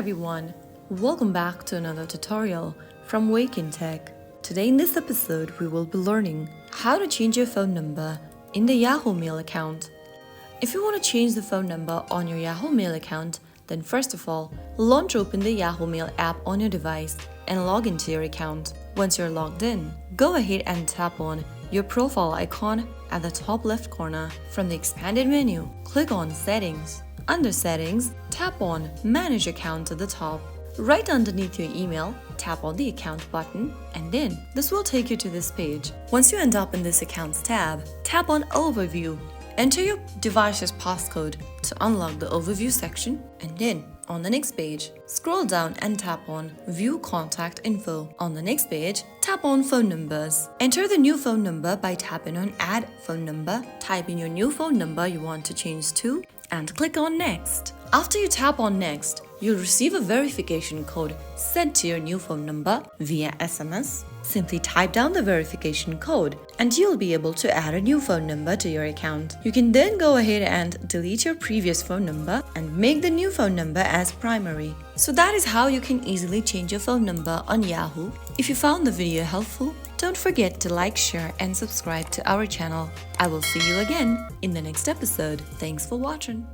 everyone, welcome back to another tutorial from Wake&Tech. Today in this episode, we will be learning how to change your phone number in the Yahoo Mail account. If you want to change the phone number on your Yahoo Mail account, then first of all, launch open the Yahoo Mail app on your device and log into your account. Once you're logged in, go ahead and tap on your profile icon at the top left corner. From the expanded menu, click on Settings. Under Settings, tap on Manage Account at the top. Right underneath your email, tap on the Account button, and then this will take you to this page. Once you end up in this Accounts tab, tap on Overview. Enter your device's passcode to unlock the Overview section, and then on the next page, scroll down and tap on View Contact Info. On the next page, tap on Phone Numbers. Enter the new phone number by tapping on Add Phone Number. Type in your new phone number you want to change to, and click on Next. After you tap on Next, you'll receive a verification code sent to your new phone number via SMS. Simply type down the verification code and you'll be able to add a new phone number to your account. You can then go ahead and delete your previous phone number and make the new phone number as primary. So that is how you can easily change your phone number on Yahoo. If you found the video helpful, don't forget to like, share and subscribe to our channel. I will see you again in the next episode. Thanks for watching.